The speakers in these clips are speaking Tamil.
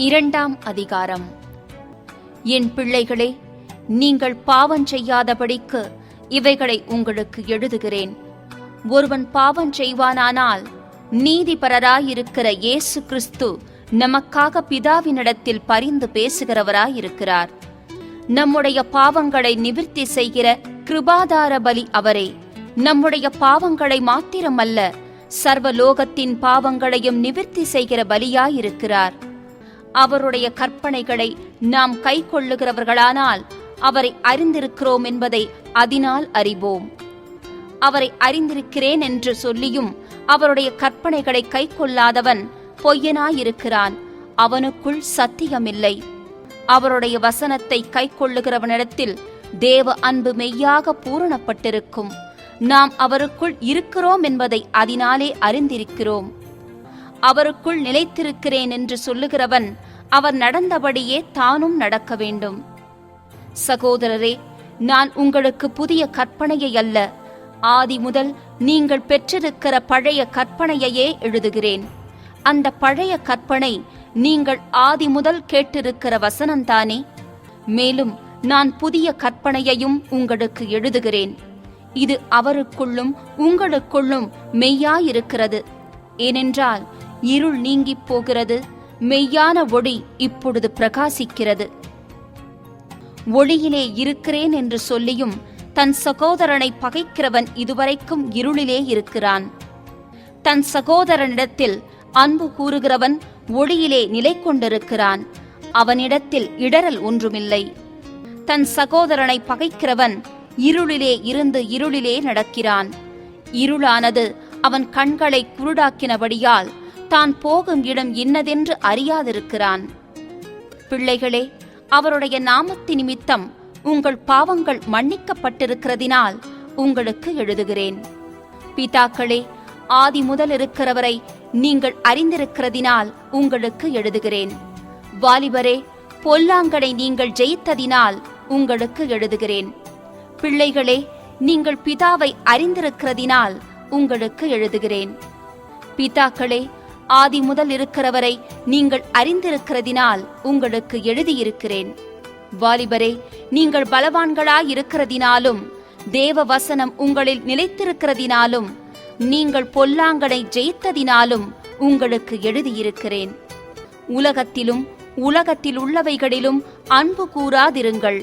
இரண்டாம் அதிகாரம். என் பிள்ளைகளே, நீங்கள் பாவம் செய்யாதபடிக்கு இவைகளை உங்களுக்கு எழுதுகிறேன். ஒருவன் பாவம் செய்வானானால் நீதிபரராயிருக்கிற இயேசு கிறிஸ்து நமக்காக பிதாவினிடத்தில் பரிந்து பேசுகிறவராயிருக்கிறார். நம்முடைய பாவங்களை நிவிர்த்தி செய்கிற கிருபாதார பலி அவரே. நம்முடைய பாவங்களை மாத்திரமல்ல, சர்வலோகத்தின் பாவங்களையும் நிவிர்த்தி செய்கிற பலியாயிருக்கிறார். அவருடைய கற்பனைகளை நாம் கை கொள்ளுகிறவர்களானால் அவரை அறிந்திருக்கிறோம் என்பதை அதனால் அறிவோம். அவரை அறிந்திருக்கிறேன் என்று சொல்லியும் அவருடைய கற்பனைகளை கை கொள்ளாதவன் பொய்யனாயிருக்கிறான், அவனுக்குள் சத்தியமில்லை. அவருடைய வசனத்தை கை கொள்ளுகிறவனிடத்தில் தேவ அன்பு மெய்யாக பூரணப்பட்டிருக்கும். நாம் அவருக்குள் இருக்கிறோம் என்பதை அதனாலே அறிந்திருக்கிறோம். அவருக்குள் நிலைத்திருக்கிறேன் என்று சொல்லுகிறவன் அவர் நடந்தபடியே தானும் நடக்க வேண்டும். சகோதரரே, நான் உங்களுக்கு புதிய கற்பனையை அல்ல, ஆதி முதல் நீங்கள் பெற்றிருக்கிற பழைய கற்பனையையே எழுதுகிறேன். அந்த பழைய கற்பனை நீங்கள் ஆதி முதல் கேட்டிருக்கிற வசனம்தானே. மேலும் நான் புதிய கற்பனையையும் உங்களுக்கு எழுதுகிறேன். இது அவருக்குள்ளும் உங்களுக்குள்ளும் மெய்யாயிருக்கிறது. ஏனென்றால் இருள் நீங்கிப் போகிறது, மெய்யான ஒளி இப்பொழுது பிரகாசிக்கிறது. ஒளியிலே இருக்கிறேன் என்று சொல்லியும் தன் சகோதரனை பகைக்கிறவன் இதுவரைக்கும் இருளிலே இருக்கிறான். தன் சகோதரனிடத்தில் அன்பு கூறுகிறவன் ஒளியிலே நிலை கொண்டிருக்கிறான், அவனிடத்தில் இடரல் ஒன்றுமில்லை. தன் சகோதரனை பகைக்கிறவன் இருளிலே இருந்து இருளிலே நடக்கிறான். இருளானது அவன் கண்களை குருடாக்கினபடியால் தான் போகும் இடம் இன்னதென்று அறியாதிருக்கிறான். பிள்ளைகளே, அவருடைய நாமத்து நிமித்தம் உங்கள் பாவங்கள் மன்னிக்கப்பட்டிருக்கிறதினால் உங்களுக்கு எழுதுகிறேன். பிதாக்களே, ஆதி முதல் இருக்கிறவரை நீங்கள் அறிந்திருக்கிறதினால் உங்களுக்கு எழுதுகிறேன். வாலிபரே, பொல்லாங்கனை நீங்கள் ஜெயித்ததினால் உங்களுக்கு எழுதுகிறேன். பிள்ளைகளே, நீங்கள் பிதாவை அறிந்திருக்கிறதினால் உங்களுக்கு எழுதுகிறேன். பிதாக்களே, ஆதி முதல் இருக்கிறவரை நீங்கள் அறிந்திருக்கிறதினால் உங்களுக்கு எழுதியிருக்கிறேன். வாலிபரே, நீங்கள் பலவான்களாயிருக்கிறதினாலும் தேவ வசனம் உங்களில் நிலைத்திருக்கிறதினாலும் நீங்கள் பொல்லாங்கனை ஜெயித்ததினாலும் உங்களுக்கு எழுதியிருக்கிறேன். உலகத்திலும் உலகத்தில் உள்ளவைகளிலும் அன்பு கூறாதிருங்கள்.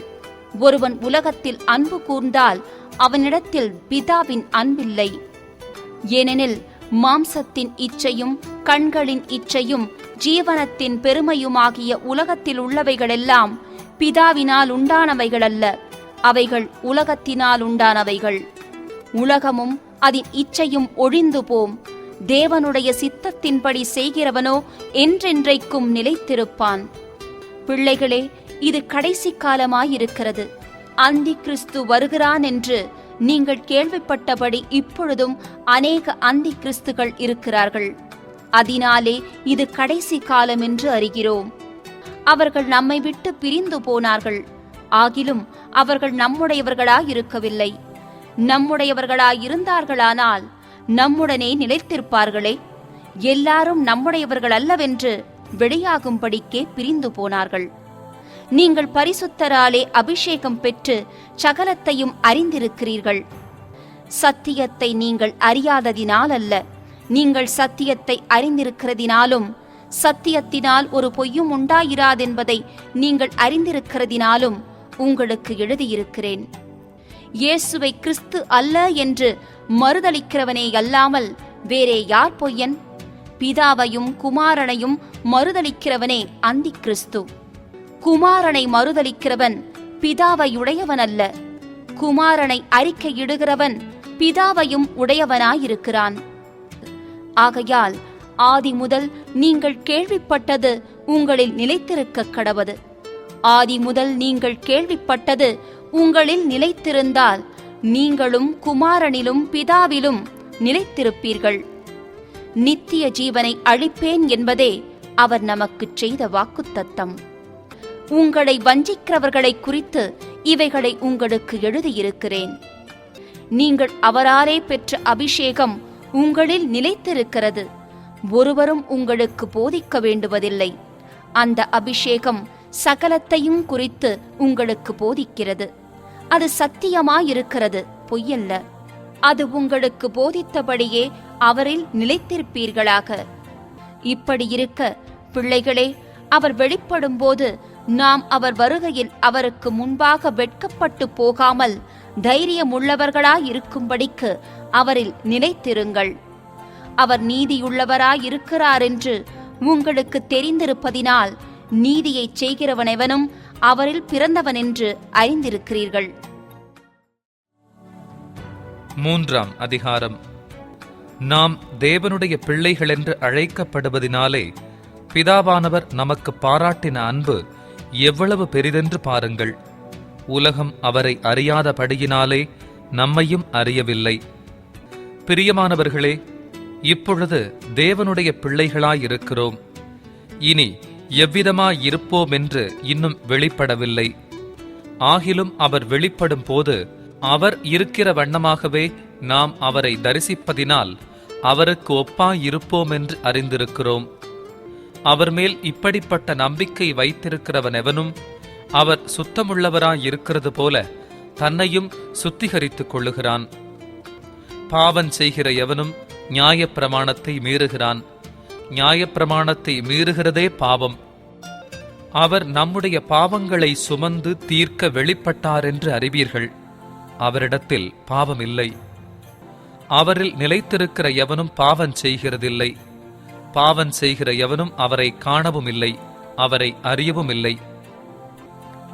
ஒருவன் உலகத்தில் அன்பு கூர்ந்தால் அவனிடத்தில் பிதாவின் அன்பில்லை. ஏனெனில் மாம்சத்தின் இச்சையும் கண்களின் இச்சையும் ஜீவனத்தின் பெருமையுமாகிய உலகத்தில் உள்ளவைகளெல்லாம் பிதாவினால் உண்டானவைகளல்ல, அவைகள் உலகத்தினால் உண்டானவைகள். உலகமும் அதன் இச்சையும் ஒழிந்து போம், தேவனுடைய சித்தத்தின்படி செய்கிறவனோ என்றென்றைக்கும் நிலைத்திருப்பான். பிள்ளைகளே, இது கடைசி காலமாயிருக்கிறது. அந்தி கிறிஸ்து வருகிறான் என்று நீங்கள் கேள்விப்பட்டபடி இப்பொழுதும் அநேக அந்தி கிறிஸ்துகள் இருக்கிறார்கள். அதனாலே இது கடைசி காலம் என்று அறிகிறோம். அவர்கள் நம்மை விட்டு பிரிந்து போனார்கள், ஆகிலும் அவர்கள் நம்முடையவர்களாயிருக்கவில்லை. நம்முடையவர்களாயிருந்தார்களானால் நம்முடனே நிலைத்திருப்பார்களே. எல்லாரும் நம்முடையவர்கள் அல்லவென்று வெளியாகும்படிக்கே பிரிந்து போனார்கள். நீங்கள் பரிசுத்தராலே அபிஷேகம் பெற்று சகலத்தையும் அறிந்திருக்கிறீர்கள். சத்தியத்தை நீங்கள் அறியாததினால் அல்ல, நீங்கள் சத்தியத்தை அறிந்திருக்கிறதினாலும் சத்தியத்தினால் ஒரு பொய்யும் உண்டாயிராதென்பதை நீங்கள் அறிந்திருக்கிறதினாலும் உங்களுக்கு எழுதியிருக்கிறேன். இயேசுவை கிறிஸ்து அல்ல என்று மறுதலிக்கிறவனே அல்லாமல் வேறே யார் பொய்யன்? பிதாவையும் குமாரனையும் மறுதலிக்கிறவனே அந்தி கிறிஸ்து. குமாரனை மறுதலிக்கிறவன் பிதாவை உடையவனல்ல, குமாரனை அறிக்கையிடுகிறவன் பிதாவையும் உடையவனாயிருக்கிறான். ஆகையால் ஆதி முதல் நீங்கள் கேள்விப்பட்டது உங்களில் நிலைத்திருக்க கடவது. ஆதி முதல் நீங்கள் கேள்விப்பட்டது உங்களில் நிலைத்திருந்தால் நீங்களும் குமாரனிலும் பிதாவிலும் நிலைத்திருப்பீர்கள். நித்திய ஜீவனை அளிப்பேன் என்பதே அவர் நமக்குச் செய்த வாக்குத்தத்தம். உங்களை வஞ்சிக்கிறவர்களை குறித்து இவைகளை உங்களுக்கு எழுதியிருக்கிறேன். நீங்கள் அவராலே பெற்ற அபிஷேகம் உங்களில் நிலைத்திருக்கிறது. ஒருவரும் உங்களுக்கு போதிக்க வேண்டுவதில்லை. அந்த அபிஷேகம் சகலத்தையும் குறித்து உங்களுக்கு போதிக்கிறது. அது சத்தியமாயிருக்கிறது, பொய்யல்ல. அது உங்களுக்கு போதித்தபடியே அவரில் நிலைத்திருப்பீர்களாக. இப்படி இருக்க பிள்ளைகளே, அவர் வெளிப்படும்போது நாம் அவர் வருகையில் அவருக்கு முன்பாக வெட்கப்பட்டு போகாமல் தைரியமுள்ளவர்களாயிருக்கும்படிக்கு அவரில் நிலைத்திருங்கள். அவர் நீதியுள்ளவராயிருக்கிறாரென்று உங்களுக்கு தெரிந்திருப்பதினால் நீதியைச் செய்கிறவனெவனும் அவரில் பிறந்தவனென்று அறிந்திருக்கிறீர்கள். 3ஆம் அதிகாரம். நாம் தேவனுடைய பிள்ளைகள் என்று அழைக்கப்படுவதினாலே பிதாவானவர் நமக்கு பாராட்டின அன்பு எவ்வளவு பெரிதென்று பாருங்கள். உலகம் அவரை அறியாதபடியினாலே நம்மையும் அறியவில்லை. பிரியமானவர்களே, இப்பொழுது தேவனுடைய பிள்ளைகளாயிருக்கிறோம். இனி எவ்விதமாயிருப்போம் என்று இன்னும் வெளிப்படவில்லை. ஆகிலும் அவர் வெளிப்படும் போது அவர் இருக்கிற வண்ணமாகவே நாம் அவரை தரிசிப்பதினால் அவருக்கு ஒப்பாயிருப்போம் என்று அறிந்திருக்கிறோம். அவர் மேல் இப்படிப்பட்ட நம்பிக்கை வைத்திருக்கிறவன் எவனும் அவர் சுத்தமுள்ளவராயிருக்கிறது போல தன்னையும் சுத்திகரித்துக் கொள்ளுகிறான். பாவம் செய்கிற எவனும் நியாயப்பிரமாணத்தை மீறுகிறான். நியாயப்பிரமாணத்தை மீறுகிறதே பாவம். அவர் நம்முடைய பாவங்களை சுமந்து தீர்க்க வெளிப்பட்டாரென்று அறிவீர்கள். அவரிடத்தில் பாவம் இல்லை. அவரில் நிலைத்திருக்கிற எவனும் பாவம் செய்கிறதில்லை. பாவம் செய்கிற எவனும் அவரை காணவும் இல்லை, அவரை அறியவும் இல்லை.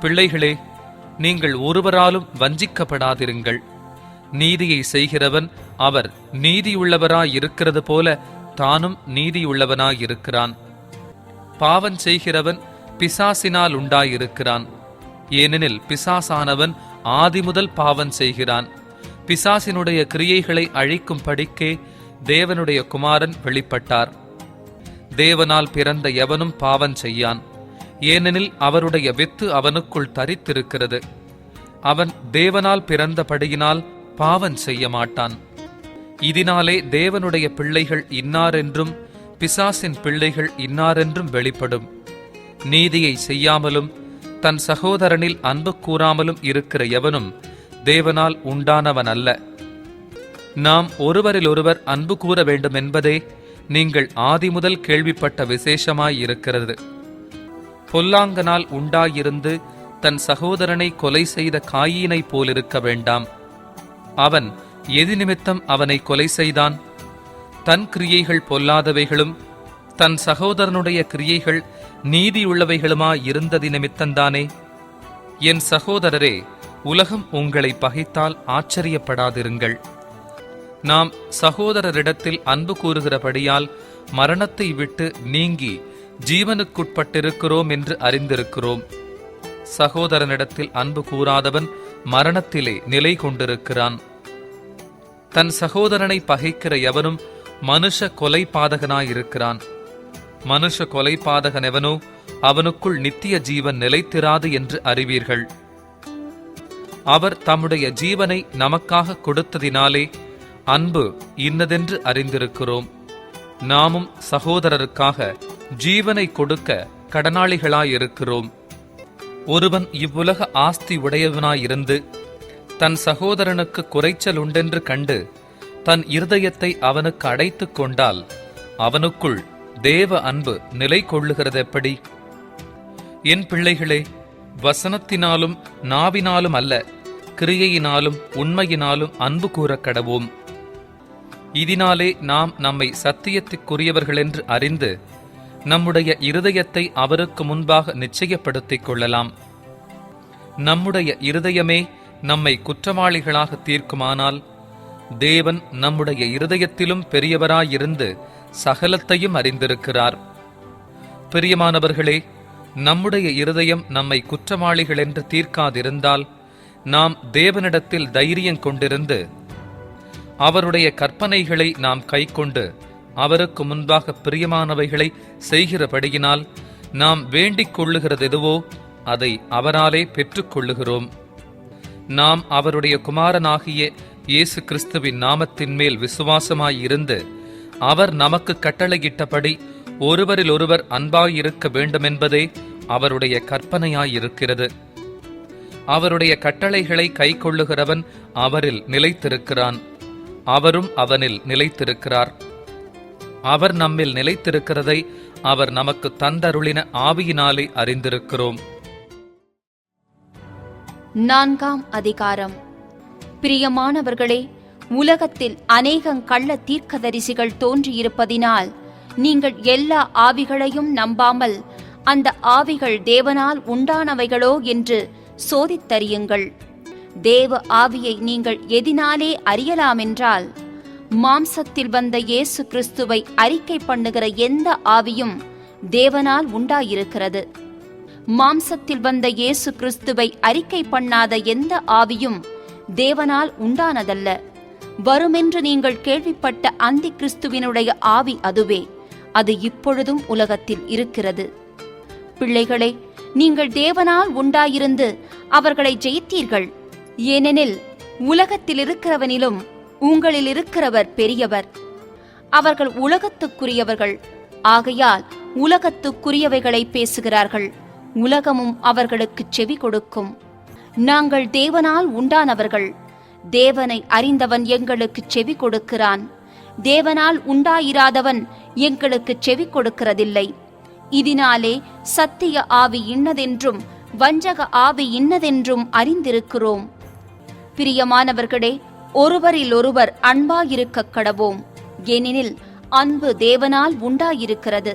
பிள்ளைகளே, நீங்கள் ஒருவராலும் வஞ்சிக்கப்படாதிருங்கள். நீதியை செய்கிறவன் அவர் நீதியுள்ளவராயிருக்கிறது போல தானும் நீதியுள்ளவனாயிருக்கிறான். பாவம் செய்கிறவன் பிசாசினால் உண்டாயிருக்கிறான். ஏனெனில் பிசாசானவன் ஆதிமுதல் பாவம் செய்கிறான். பிசாசினுடைய கிரியைகளை அழிக்கும் படிக்கே தேவனுடைய குமாரன் வெளிப்பட்டார். தேவனால் பிறந்த எவனும் பாவம் செய்யான், ஏனெனில் அவருடைய வித்து அவனுக்குள் தரித்திருக்கிறது. அவன் தேவனால் பிறந்தபடியினால் பாவம் செய்ய மாட்டான். இதனாலே தேவனுடைய பிள்ளைகள் இன்னாரென்றும் பிசாசின் பிள்ளைகள் இன்னாரென்றும் வெளிப்படும். நீதியை செய்யாமலும் தன் சகோதரனில் அன்பு கூறாமலும் இருக்கிற எவனும் தேவனால் உண்டானவன் அல்ல. நாம் ஒருவரிலொருவர் அன்பு கூற வேண்டும் என்பதே நீங்கள் ஆதிமுதல் கேள்விப்பட்ட விசேஷமாயிருக்கிறது. பொல்லாங்கனால் உண்டாயிருந்து தன் சகோதரனை கொலை செய்த காயீனை போலிருக்க வேண்டாம். அவன் எது நிமித்தம் அவனை கொலை செய்தான்? தன் கிரியைகள் பொல்லாதவைகளும் தன் சகோதரனுடைய கிரியைகள் நீதியுள்ளவைகளுமாயிருந்தது நிமித்தந்தானே. என் சகோதரரே, உலகம் உங்களை பகைத்தால் ஆச்சரியப்படாதிருங்கள். நாம் சகோதரரிடத்தில் அன்பு கூறுகிறபடியால் மரணத்தை விட்டு நீங்கி ஜீவனுக்குட்பட்டிருக்கிறோம் என்று அறிந்திருக்கிறோம். சகோதரனிடத்தில் அன்பு கூறாதவன் மரணத்திலே நிலை கொண்டிருக்கிறான். தன் சகோதரனை பகைக்கிற எவனும் மனுஷ கொலைபாதகனாயிருக்கிறான். மனுஷ கொலைபாதகன் எவனோ அவனுக்குள் நித்திய ஜீவன் நிலைத்திராது என்று அறிவீர்கள். அவர் தம்முடைய ஜீவனை நமக்காக கொடுத்ததினாலே அன்பு இன்னதென்று அறிந்திருக்கிறோம். நாமும் சகோதரருக்காக ஜீவனை கொடுக்க கடனாளிகளாயிருக்கிறோம். ஒருவன் இவ்வுலக ஆஸ்தி உடையவனாயிருந்து தன் சகோதரனுக்கு குறைச்சல் உண்டென்று கண்டு தன் இருதயத்தை அவனுக்கு அடைத்துக் கொண்டால் அவனுக்குள் தேவ அன்பு நிலை கொள்ளுகிறதெப்படி? என் பிள்ளைகளே, வசனத்தினாலும் நாவினாலும் அல்ல, கிரியையினாலும் உண்மையினாலும் அன்பு கூறக் கடவோம். இதனாலே நாம் நம்மை சத்தியத்திற்குரியவர்களென்று அறிந்து நம்முடைய இருதயத்தை அவருக்கு முன்பாக நிச்சயப்படுத்திக் கொள்ளலாம். நம்முடைய இருதயமே நம்மை குற்றவாளிகளாக தீர்க்குமானால் தேவன் நம்முடைய இருதயத்திலும் பெரியவராயிருந்து சகலத்தையும் அறிந்திருக்கிறார். பிரியமானவர்களே, நம்முடைய இருதயம் நம்மை குற்றவாளிகள் என்று தீர்க்காதிருந்தால் நாம் தேவனிடத்தில் தைரியம் கொண்டிருந்து அவருடைய கற்பனைகளை நாம் கைக்கொண்டு அவருக்கு முன்பாக பிரியமானவைகளை செய்கிறபடியினால் நாம் வேண்டிக் கொள்ளுகிறதெதுவோ அதை அவராலே பெற்றுக்கொள்ளுகிறோம். நாம் அவருடைய குமாரனாகிய இயேசு கிறிஸ்துவின் நாமத்தின் மேல் விசுவாசமாயிருந்து அவர் நமக்கு கட்டளையிட்டபடி ஒருவரிலொருவர் அன்பாயிருக்க வேண்டுமென்பதே அவருடைய கற்பனையாயிருக்கிறது. அவருடைய கட்டளைகளை கைக்கொள்ளுகிறவன் அவரில் நிலைத்திருக்கிறான், அவரும் அவனில் நிலைத்திருக்கிறார். அவர் நம்மில் நிலைத்திருக்கிறதை அவர் நமக்கு தந்தருளின ஆவியினாலே அறிந்திருக்கிறோம். 4ஆம் அதிகாரம். பிரியமானவர்களே, உலகத்தில் அநேகங் கள்ள தீர்க்கதரிசிகள் தோன்றியிருப்பதினால் நீங்கள் எல்லா ஆவிகளையும் நம்பாமல் அந்த ஆவிகள் தேவனால் உண்டானவைகளோ என்று சோதித்தறியுங்கள். தேவ ஆவியை நீங்கள் எதினாலே அறியலாமென்றால், மாம்சத்தில் வந்த இயேசு கிறிஸ்துவை அறிக்கை பண்ணுகிற எந்த ஆவியும் தேவனால் உண்டாயிருக்கிறது. மாம்சத்தில் வந்த இயேசு கிறிஸ்துவை அறிக்கை பண்ணாத எந்த ஆவியும் தேவனால் உண்டானதல்ல. வருமென்று நீங்கள் கேள்விப்பட்ட அந்தி கிறிஸ்துவினுடைய ஆவி அதுவே. அது இப்பொழுதும் உலகத்தில் இருக்கிறது. பிள்ளைகளே, நீங்கள் தேவனால் உண்டாயிருந்து அவர்களை ஜெயித்தீர்கள். ஏனெனில் உலகத்தில் இருக்கிறவனிலும் உங்களில் இருக்கிறவர் பெரியவர். அவர்கள் உலகத்துக்குரியவர்கள் ஆகையால் உலகத்துக்குரியவைகளை பேசுகிறார்கள். உலகமும் அவர்களுக்கு செவி கொடுக்கும். நாங்கள் தேவனால் உண்டானவர்கள். தேவனை அறிந்தவன் எங்களுக்கு செவி கொடுக்கிறான். தேவனால் உண்டாயிராதவன் எங்களுக்கு செவி கொடுக்கிறதில்லை. இதனாலே சத்திய ஆவி இன்னதென்றும் வஞ்சக ஆவி இன்னதென்றும் அறிந்திருக்கிறோம். பிரியமானவர்களே, ஒருவரிலொருவர் அன்பாயிருக்க கடவோம். ஏனெனில் அன்பு தேவனால் உண்டாயிருக்கிறது.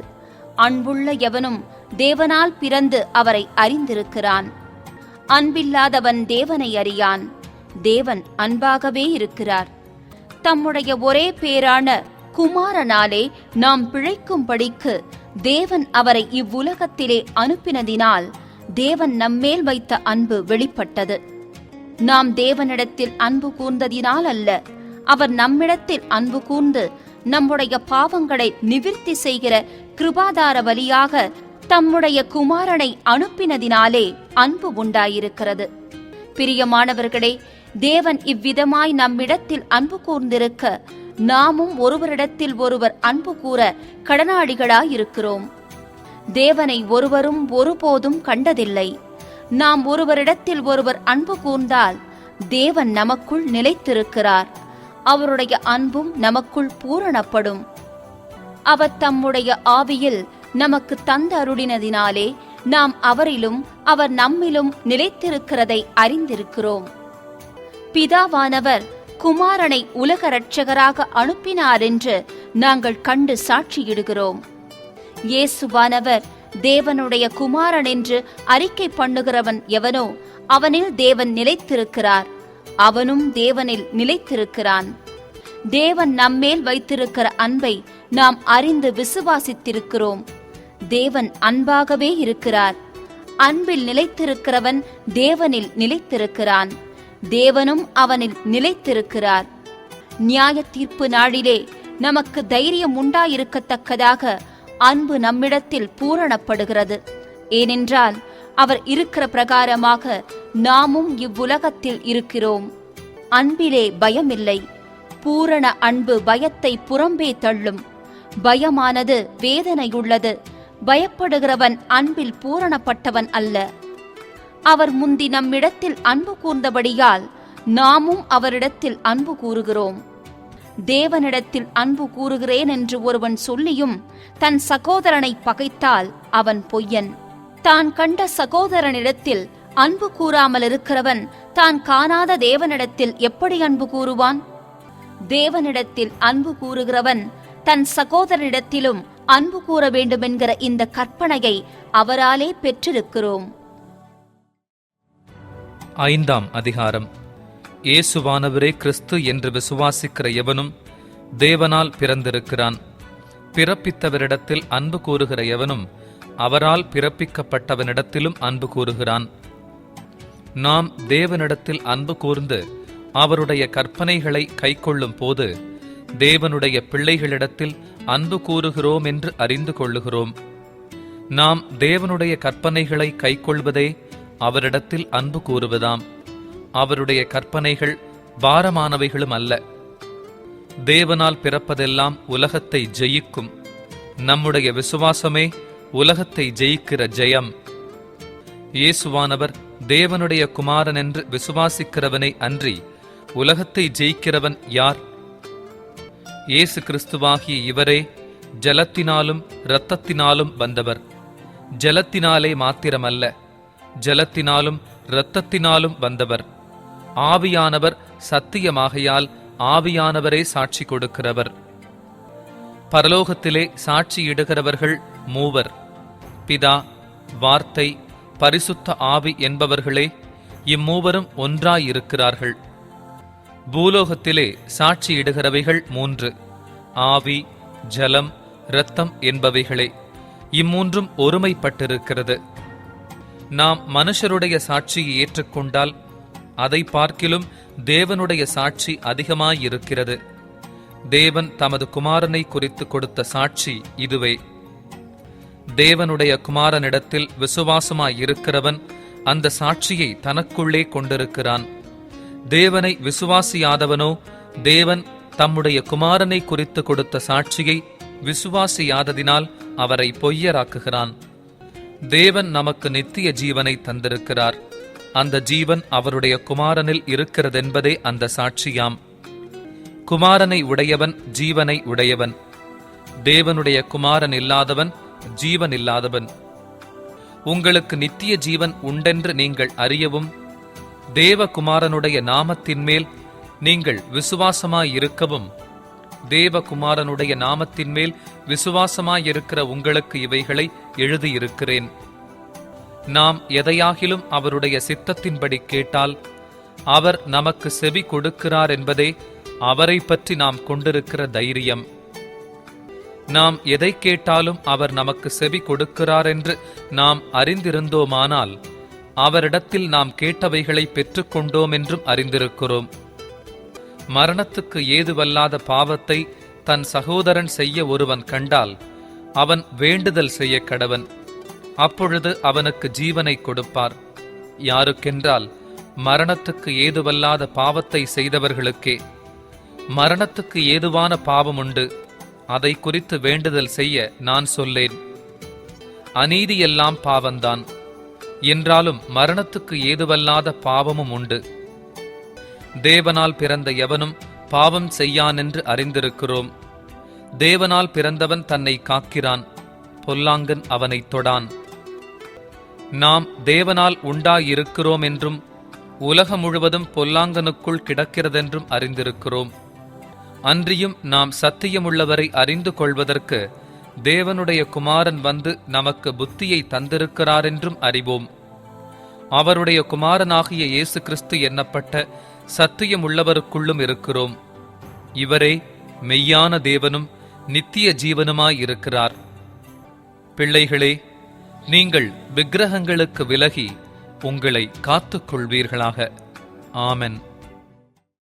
அன்புள்ள எவனும் தேவனால் பிறந்து அவரை அறிந்திருக்கிறான். அன்பில்லாதவன் தேவனை அறியான். தேவன் அன்பாகவே இருக்கிறார். தம்முடைய ஒரே பேரான குமாரனாலே நாம் பிழைக்கும்படிக்கு தேவன் அவரை இவ்வுலகத்திலே அனுப்பினதினால் தேவன் நம்மேல் வைத்த அன்பு வெளிப்பட்டது. நாம் தேவனிடத்தில் அன்பு கூர்ந்ததினால் அல்ல, அவர் நம்மிடத்தில் அன்பு கூர்ந்து நம்முடைய பாவங்களை நிவிர்த்தி செய்கிற கிருபாதார வழியாக தம்முடைய குமாரனை அனுப்பினதினாலே அன்பு உண்டாயிருக்கிறது. பிரியமானவர்களே, தேவன் இவ்விதமாய் நம்மிடத்தில் அன்பு கூர்ந்திருக்க நாமும் ஒருவரிடத்தில் ஒருவர் அன்பு கூற கடனாளிகளாயிருக்கிறோம். தேவனை ஒருவரும் ஒருபோதும் கண்டதில்லை. நாம் ஒருவரிடத்தில் ஒருவர் அன்பு கூர்ந்தால் தேவன் நமக்குள் நிலைத்திருக்கிறார். அவருடைய அன்பும் நமக்குள் பூரணப்படும். அவர் தம்முடைய ஆவியில் நமக்கு தந்த அருளினதினாலே நாம் அவரிலும் அவர் நம்மிலும் நிலைத்திருக்கிறதை அறிந்திருக்கிறோம். பிதாவானவர் குமாரனை உலக இரட்சகராக அனுப்பினார் என்று நாங்கள் கண்டு சாட்சியிடுகிறோம். இயேசுவானவர் தேவனுடைய குமாரன் என்று அறிக்கை பண்ணுகிறவன் எவனோ அவனில் தேவன் நிலைத்திருக்கிறார், அவனும் தேவனில் நிலைத்திருக்கிறான். தேவன் நம்மேல் வைத்திருக்கிற அன்பை நாம் அறிந்து விசுவாசித்திருக்கிறோம். தேவன் அன்பாகவே இருக்கிறார். அன்பில் நிலைத்திருக்கிறவன் தேவனில் நிலைத்திருக்கிறான், தேவனும் அவனில் நிலைத்திருக்கிறார். நியாய தீர்ப்பு நாளிலே நமக்கு தைரியம் உண்டாயிருக்கத்தக்கதாக அன்பு நம்மிடத்தில் பூரணப்படுகிறது. ஏனென்றால் அவர் இருக்கிற பிரகாரமாக நாமும் இவ்வுலகத்தில் இருக்கிறோம். அன்பிலே பயமில்லை. பூரண அன்பு பயத்தை புறம்பே தள்ளும். பயமானது வேதனையுள்ளது. பயப்படுகிறவன் அன்பில் பூரணப்பட்டவன் அல்ல. அவர் முந்தி நம்மிடத்தில் அன்பு கூர்ந்தபடியால் நாமும் அவரிடத்தில் அன்பு கூறுகிறோம். தேவனிடத்தில் அன்பு கூறுகிறேன் என்று ஒருவன் சொல்லியும் தன் சகோதரனை பகைத்தால் அவன் பொய்யன். தான் கண்ட சகோதரனிடத்தில் அன்பு கூறாமல் இருக்கிறவன் தான் காணாத தேவனிடத்தில் எப்படி அன்பு கூறுவான்? தேவனிடத்தில் அன்பு கூறுகிறவன் தன் சகோதரனிடத்திலும் அன்பு கூற வேண்டுமென்கிற இந்த கற்பனையை அவராலே பெற்றிருக்கிறோம். 5ஆம் அதிகாரம். இயேசுவானவரே கிறிஸ்து என்று விசுவாசிக்கிற எவனும் தேவனால் பிறந்திருக்கிறான். பிறப்பித்தவரிடத்தில் அன்பு கூறுகிற எவனும் அவரால் பிறப்பிக்கப்பட்டவனிடத்திலும் அன்பு கூறுகிறான். நாம் தேவனிடத்தில் அன்பு கூர்ந்து அவருடைய கற்பனைகளை கைக்கொள்ளும் போது தேவனுடைய பிள்ளைகளிடத்தில் அன்பு கூறுகிறோம் என்று அறிந்து கொள்ளுகிறோம். நாம் தேவனுடைய கற்பனைகளை கைக்கொள்வதே அவரிடத்தில் அன்பு கூறுவதாம். அவருடைய கற்பனைகள் பாரமானவைகளும் அல்ல. தேவனால் பிறப்பதெல்லாம் உலகத்தை ஜெயிக்கும். நம்முடைய விசுவாசமே உலகத்தை ஜெயிக்கிற ஜெயம். இயேசுவானவர் தேவனுடைய குமாரன் என்று விசுவாசிக்கிறவனை அன்றி உலகத்தை ஜெயிக்கிறவன் யார்? இயேசு கிறிஸ்துவாகிய இவரே ஜலத்தினாலும் இரத்தத்தினாலும் வந்தவர். ஜலத்தினாலே மாத்திரமல்ல, ஜலத்தினாலும் இரத்தத்தினாலும் வந்தவர். ஆவியானவர் சத்தியமாகையால் ஆவியானவரே சாட்சி கொடுக்கிறவர். பரலோகத்திலே சாட்சியிடுகிறவர்கள் மூவர், பிதா, வார்த்தை, பரிசுத்த ஆவி என்பவர்களே. இம்மூவரும் ஒன்றாயிருக்கிறார்கள். பூலோகத்திலே சாட்சியிடுகிறவைகள் மூன்று, ஆவி, ஜலம், இரத்தம் என்பவைகளே. இம்மூன்றும் ஒருமைப்பட்டிருக்கிறது. நாம் மனுஷருடைய சாட்சியை ஏற்றுக்கொண்டால் அதை பார்க்கிலும் தேவனுடைய சாட்சி அதிகமாயிருக்கிறது. தேவன் தமது குமாரனை குறித்து கொடுத்த சாட்சி இதுவே. தேவனுடைய குமாரனிடத்தில் விசுவாசமாயிருக்கிறவன் அந்த சாட்சியை தனக்குள்ளே கொண்டிருக்கிறான். தேவனை விசுவாசியாதவனோ தேவன் தம்முடைய குமாரனை குறித்து கொடுத்த சாட்சியை விசுவாசியாததினால் அவரை பொய்யராக்குகிறான். தேவன் நமக்கு நித்திய ஜீவனை தந்திருக்கிறார். அந்த ஜீவன் அவருடைய குமாரனில் இருக்கிறதென்பதே அந்த சாட்சியாம். குமாரனை உடையவன் ஜீவனை உடையவன். தேவனுடைய குமாரன் இல்லாதவன் ஜீவன் இல்லாதவன். உங்களுக்கு நித்திய ஜீவன் உண்டென்று நீங்கள் அறியவும், தேவகுமாரனுடைய நாமத்தின் மேல் நீங்கள் விசுவாசமாயிருக்கவும், தேவகுமாரனுடைய நாமத்தின் மேல் விசுவாசமாயிருக்கிற உங்களுக்கு இவைகளை எழுதியிருக்கிறேன். நாம் எதையாகிலும் அவருடைய சித்தத்தின்படி கேட்டால் அவர் நமக்கு செவி கொடுக்கிறார் என்பதே அவரை பற்றி நாம் கொண்டிருக்கிற தைரியம். நாம் எதை கேட்டாலும் அவர் நமக்கு செவி கொடுக்கிறார் என்று நாம் அறிந்திருந்தோமானால் அவரிடத்தில் நாம் கேட்டவைகளை பெற்றுக்கொண்டோம் என்றும் அறிந்திருக்கிறோம். மரணத்துக்கு ஏதுவல்லாத பாவத்தை தன் சகோதரன் செய்ய ஒருவன் கண்டால் அவன் வேண்டுதல் செய்ய கடவன். அப்பொழுது அவனுக்கு ஜீவனை கொடுப்பார். யாருக்கென்றால் மரணத்துக்கு ஏதுவல்லாத பாவத்தை செய்தவர்களுக்கே. மரணத்துக்கு ஏதுவான பாவம் உண்டு, அதை குறித்து வேண்டுதல் செய்ய நான் சொல்லேன். அநீதியெல்லாம் பாவந்தான், என்றாலும் மரணத்துக்கு ஏதுவல்லாத பாவமும் உண்டு. தேவனால் பிறந்த எவனும் பாவம் செய்யானென்று அறிந்திருக்கிறோம். தேவனால் பிறந்தவன் தன்னை காக்கிறான், பொல்லாங்கன் அவனை தொடான். நாம் தேவனால் உண்டாயிருக்கிறோம் என்றும் உலகம் முழுவதும் பொல்லாங்கனுக்குள் கிடக்கிறதென்றும் அறிந்திருக்கிறோம். அன்றியும் நாம் சத்தியமுள்ளவரை அறிந்து கொள்வதற்கு தேவனுடைய குமாரன் வந்து நமக்கு புத்தியை தந்திருக்கிறாரென்றும் அறிவோம். அவருடைய குமாரனாகிய இயேசு கிறிஸ்து என்னப்பட்ட சத்தியமுள்ளவருக்குள்ளும் இருக்கிறோம். இவரே மெய்யான தேவனும் நித்திய ஜீவனுமாயிருக்கிறார். பிள்ளைகளே, நீங்கள் விக்கிரகங்களுக்கு விலகி உங்களை காத்துக் கொள்வீர்களாக. ஆமென்.